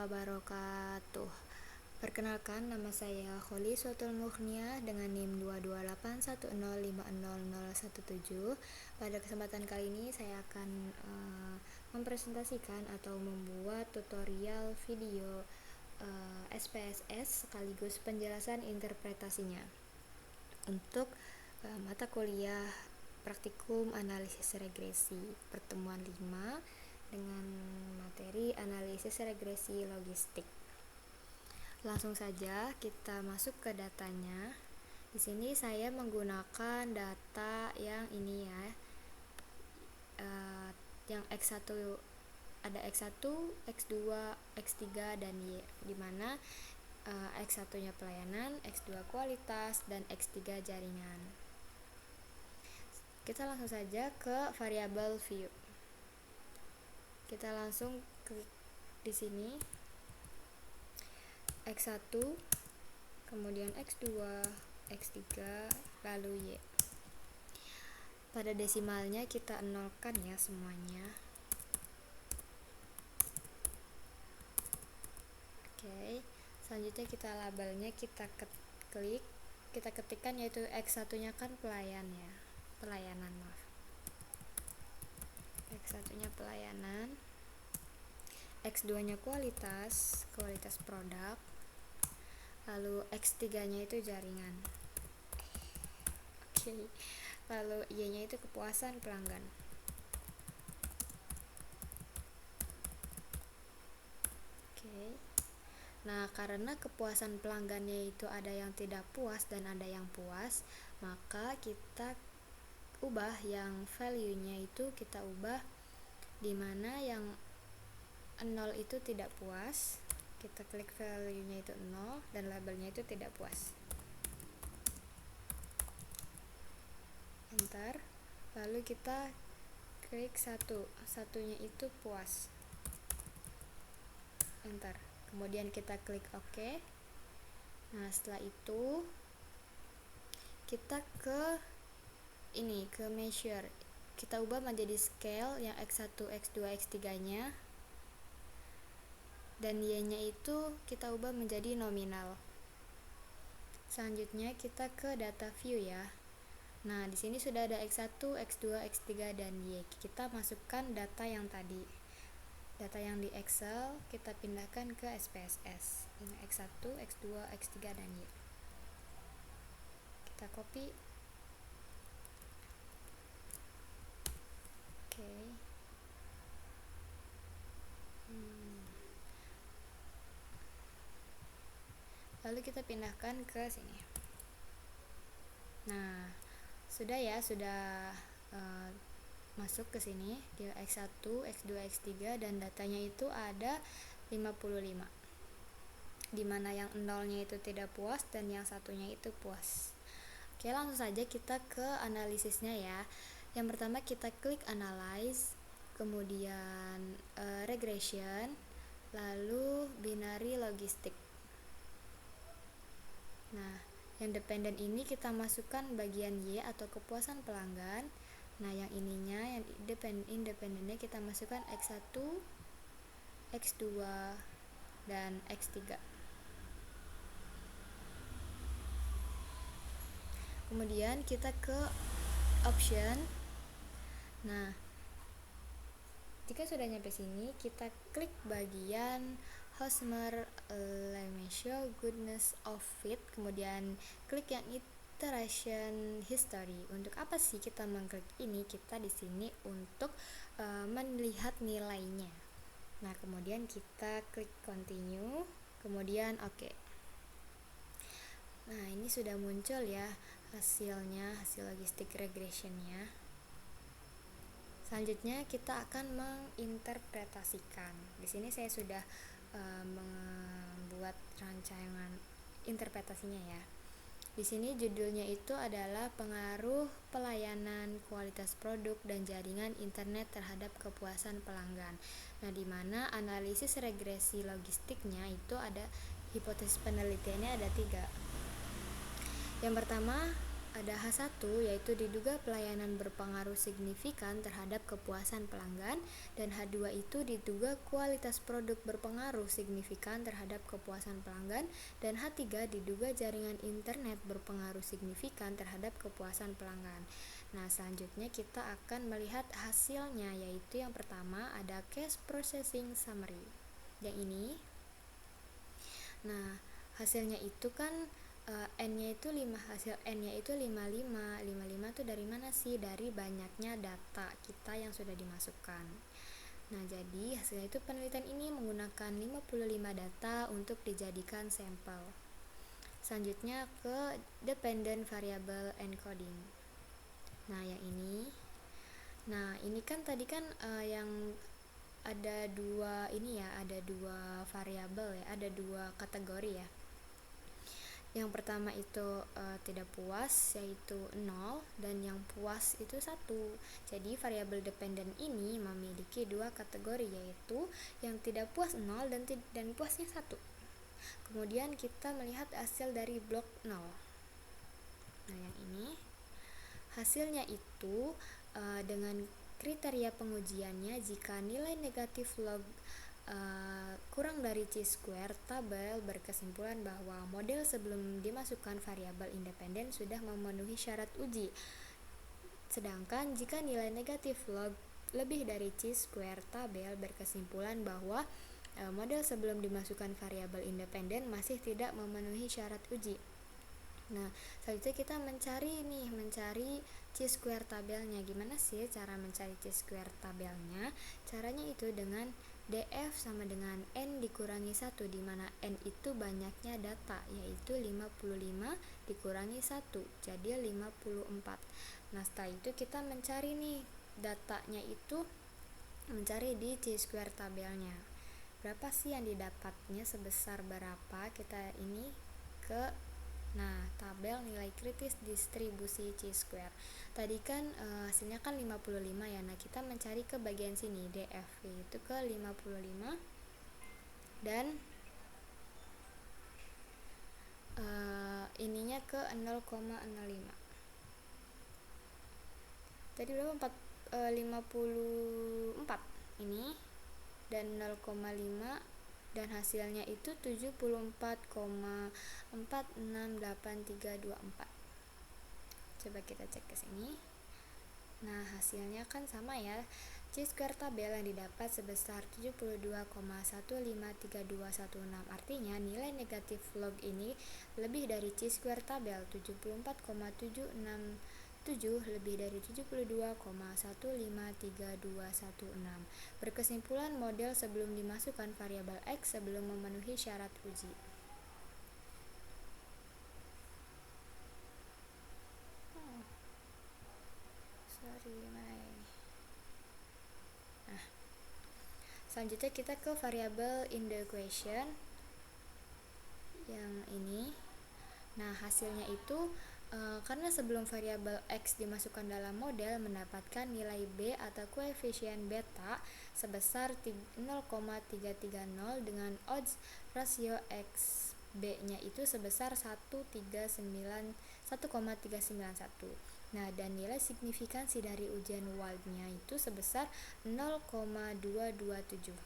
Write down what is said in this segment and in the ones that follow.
wabarakatuh. Perkenalkan, nama saya Kholi Suatul Mughniah dengan NIM 22810500017. Pada kesempatan kali ini saya akan mempresentasikan atau membuat tutorial video SPSS sekaligus penjelasan interpretasinya untuk mata kuliah praktikum analisis regresi pertemuan 5 dengan materi analisis regresi logistik. Langsung saja kita masuk ke datanya. Di sini saya menggunakan data yang ini ya, yang X1 ada X1, X2, X3 dan Y, dimana X1-nya pelayanan, X2 kualitas, dan X3 jaringan. Kita langsung saja ke variabel view. Kita langsung klik di sini X1, kemudian X2, X3, lalu Y. Pada desimalnya kita nolkan ya semuanya. Oke, selanjutnya kita labelnya kita klik, kita ketikkan yaitu X1-nya kan pelayanan maaf. X1-nya pelayanan, X2-nya kualitas produk, lalu X3-nya itu jaringan. Oke. Lalu Y-nya itu kepuasan pelanggan. Oke. Nah, karena kepuasan pelanggannya itu ada yang tidak puas dan ada yang puas, maka kita ubah yang value-nya itu kita ubah dimana yang 0 itu tidak puas. Kita klik value-nya itu 0 dan labelnya itu tidak puas. Enter. Lalu kita klik satunya itu puas. Enter. Kemudian kita klik OK. Nah, setelah itu kita ke measure. Kita ubah menjadi scale yang X1, X2, X3-nya. Dan Y-nya itu kita ubah menjadi nominal. Selanjutnya kita ke data view ya. Nah, di sini sudah ada X1, X2, X3 dan Y. Kita masukkan data yang tadi. Data yang di Excel kita pindahkan ke SPSS. Ini X1, X2, X3 dan Y. Kita copy. Oke. Lalu kita pindahkan ke sini. Nah, sudah masuk ke sini di X1, X2, X3 dan datanya itu ada 55. Dimana yang 0-nya itu tidak puas dan yang satunya itu puas. Oke, langsung saja kita ke analisisnya ya. Yang pertama kita klik analyze, kemudian regression, lalu binary logistik. Nah, yang dependen ini kita masukkan bagian Y atau kepuasan pelanggan. Nah, yang ininya yang independennya kita masukkan X1, X2 dan X3. Kemudian kita ke option. Nah, jika sudah nyampe sini, kita klik bagian Hosmer Lemaitre Goodness of Fit, kemudian klik yang iteration history. Untuk apa sih kita mengklik ini? Kita di sini untuk melihat nilainya. Nah, kemudian kita klik continue, kemudian oke. Nah, ini sudah muncul ya hasilnya, hasil logistik regressionnya. Selanjutnya kita akan menginterpretasikan. Di sini saya sudah membuat rancangan interpretasinya ya. Di sini judulnya itu adalah pengaruh pelayanan, kualitas produk dan jaringan internet terhadap kepuasan pelanggan. Nah, di mana analisis regresi logistiknya itu ada hipotesis penelitiannya ada 3. Yang pertama ada H1 yaitu diduga pelayanan berpengaruh signifikan terhadap kepuasan pelanggan, dan H2 itu diduga kualitas produk berpengaruh signifikan terhadap kepuasan pelanggan, dan H3 diduga jaringan internet berpengaruh signifikan terhadap kepuasan pelanggan. Nah, selanjutnya kita akan melihat hasilnya, yaitu yang pertama ada case processing summary. Yang ini. Nah, hasilnya itu kan N-nya itu 5, hasil N-nya itu 55. 55 itu dari mana sih? Dari banyaknya data kita yang sudah dimasukkan. Nah, jadi hasilnya itu penelitian ini menggunakan 55 data untuk dijadikan sampel. Selanjutnya ke dependent variable encoding. Nah, yang ini. Nah, ini kan tadi kan yang ada dua ini ya, ada dua variabel ya, ada dua kategori ya. Yang pertama itu tidak puas, yaitu 0, dan yang puas itu 1. Jadi variabel dependent ini memiliki dua kategori, yaitu yang tidak puas 0 dan puasnya 1. Kemudian kita melihat hasil dari blok 0. Nah, yang ini hasilnya itu dengan kriteria pengujiannya, jika nilai negatif log kurang dari chi-square, tabel berkesimpulan bahwa model sebelum dimasukkan variabel independen sudah memenuhi syarat uji. Sedangkan jika nilai negatif log lebih dari chi-square, tabel berkesimpulan bahwa model sebelum dimasukkan variabel independen masih tidak memenuhi syarat uji. Nah, selanjutnya kita mencari chi-square tabelnya. Gimana sih cara mencari chi-square tabelnya? Caranya itu dengan df sama dengan n dikurangi 1, di mana n itu banyaknya data, yaitu 55 dikurangi 1, jadi 54. Nah, setelah itu kita mencari nih datanya itu, mencari di chi-square tabelnya. Berapa sih yang didapatnya, sebesar berapa? Kita ini ke tabel nilai kritis distribusi chi-square. Tadi kan hasilnya kan 55 ya. Nah, kita mencari ke bagian sini, DF itu ke 55 dan ininya ke 0,05. Tadi berapa? 54 ini dan 0,5, dan hasilnya itu 74,468324. Coba kita cek ke sini. Nah, hasilnya kan sama ya. Chi-square tabel yang didapat sebesar 72,153216. Artinya nilai negatif log ini lebih dari chi-square tabel 74,767 lebih dari 72,153216. Berkesimpulan model sebelum dimasukkan variabel X sebelum memenuhi syarat uji. Nah, selanjutnya kita ke variabel in the equation yang ini. Nah, hasilnya itu karena sebelum variabel X dimasukkan dalam model mendapatkan nilai B atau koefisien beta sebesar 0,330 dengan odds rasio X B-nya itu sebesar 1,391. Nah, dan nilai signifikansi dari ujian Wald-nya itu sebesar 0,227.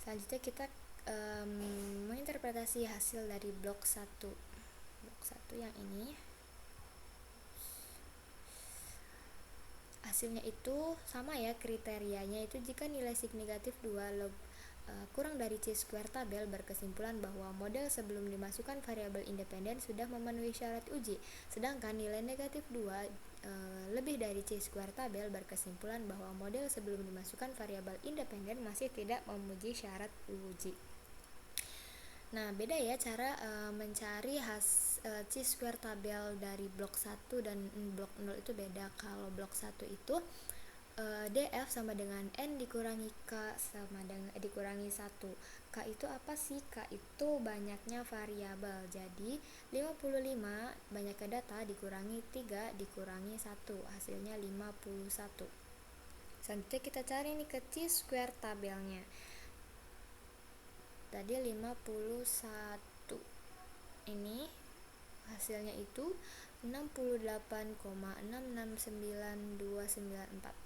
Selanjutnya kita menginterpretasi hasil dari blok 1. Blok 1 yang ini. Hasilnya itu sama ya kriterianya, itu jika nilai signifikatif 2 log kurang dari chi-square, tabel berkesimpulan bahwa model sebelum dimasukkan variabel independen sudah memenuhi syarat uji. Sedangkan nilai negatif 2 lebih dari chi-square, tabel berkesimpulan bahwa model sebelum dimasukkan variabel independen masih tidak memenuhi syarat uji. Nah, beda ya cara mencari chi-square tabel dari blok 1 dan blok 0 itu beda. Kalau blok 1 itu DF sama dengan N dikurangi K sama dengan dikurangi 1. K itu apa sih? K itu banyaknya variabel. Jadi 55 banyaknya data dikurangi 3 dikurangi 1, hasilnya 51. Selanjutnya kita cari nih ke chi-square tabelnya. Tadi 51. Ini hasilnya itu 68,669294.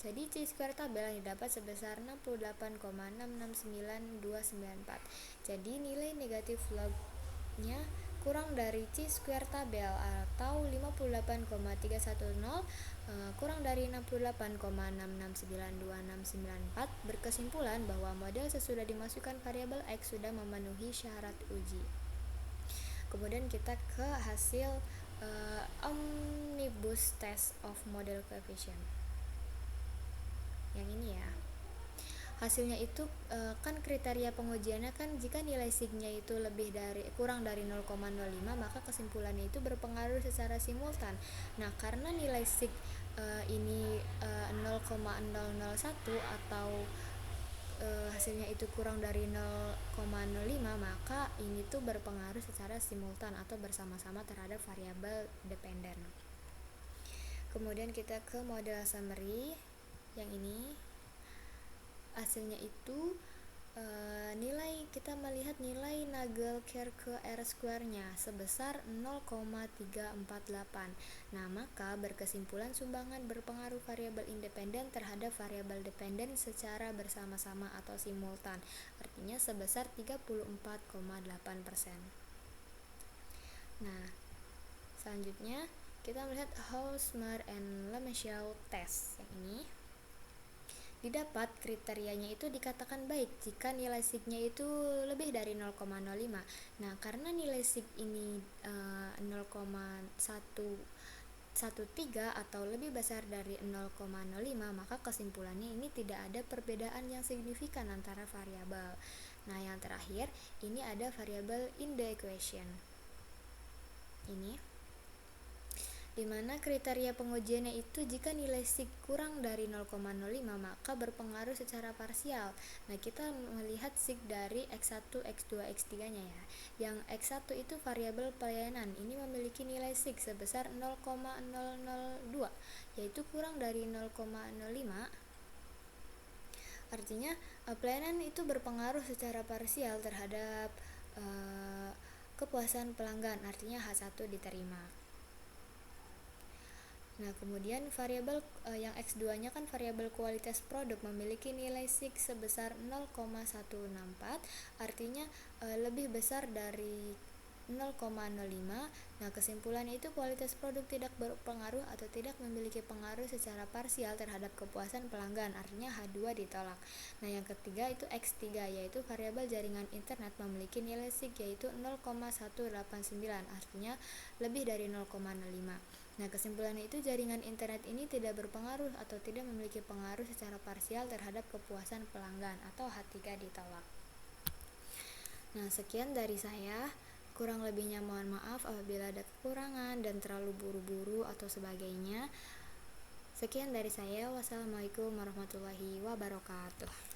Jadi chi-square tabel yang didapat sebesar 68,669294. Jadi nilai negatif lognya kurang dari chi-square tabel atau 58,310 kurang dari 68,669294. Berkesimpulan bahwa model sesudah dimasukkan variabel X sudah memenuhi syarat uji. Kemudian kita ke hasil omnibus test of model coefficient. Yang ini ya. Hasilnya itu kan kriteria pengujiannya kan jika nilai signya itu kurang dari 0,05 maka kesimpulannya itu berpengaruh secara simultan. Nah, karena nilai sig ini 0,001 atau hasilnya itu kurang dari 0,05 maka ini tuh berpengaruh secara simultan atau bersama-sama terhadap variabel dependen. Kemudian kita ke model summary yang ini. Hasilnya itu kita melihat nilai Nagelkerke R-square-nya sebesar 0,348. Nah, maka berkesimpulan sumbangan berpengaruh variabel independen terhadap variabel dependen secara bersama-sama atau simultan. Artinya sebesar 34,8%. Nah, selanjutnya kita melihat Hausmer and Lemieux test yang ini. Didapat kriterianya itu dikatakan baik jika nilai signya itu lebih dari 0,05. Nah, karena nilai sig ini 0,113 atau lebih besar dari 0,05 maka kesimpulannya ini tidak ada perbedaan yang signifikan antara variabel. Nah, yang terakhir ini ada variabel in the equation ini, dimana kriteria pengujiannya itu jika nilai sig kurang dari 0,05 maka berpengaruh secara parsial. Nah, kita melihat sig dari X1, X2, X3 nya ya. Yang X1 itu variabel pelayanan, ini memiliki nilai sig sebesar 0,002 yaitu kurang dari 0,05. Artinya pelayanan itu berpengaruh secara parsial terhadap kepuasan pelanggan, artinya H1 diterima. Nah, kemudian variabel yang X2-nya kan variabel kualitas produk memiliki nilai sig sebesar 0,164, artinya lebih besar dari 0,05. Nah, kesimpulannya itu kualitas produk tidak berpengaruh atau tidak memiliki pengaruh secara parsial terhadap kepuasan pelanggan, artinya H2 ditolak. Nah, yang ketiga itu X3 yaitu variabel jaringan internet memiliki nilai sig yaitu 0,189, artinya lebih dari 0,05. Nah, kesimpulannya itu jaringan internet ini tidak berpengaruh atau tidak memiliki pengaruh secara parsial terhadap kepuasan pelanggan atau H3 ditolak. Nah, sekian dari saya. Kurang lebihnya mohon maaf apabila ada kekurangan dan terlalu buru-buru atau sebagainya. Sekian dari saya. Wassalamualaikum warahmatullahi wabarakatuh.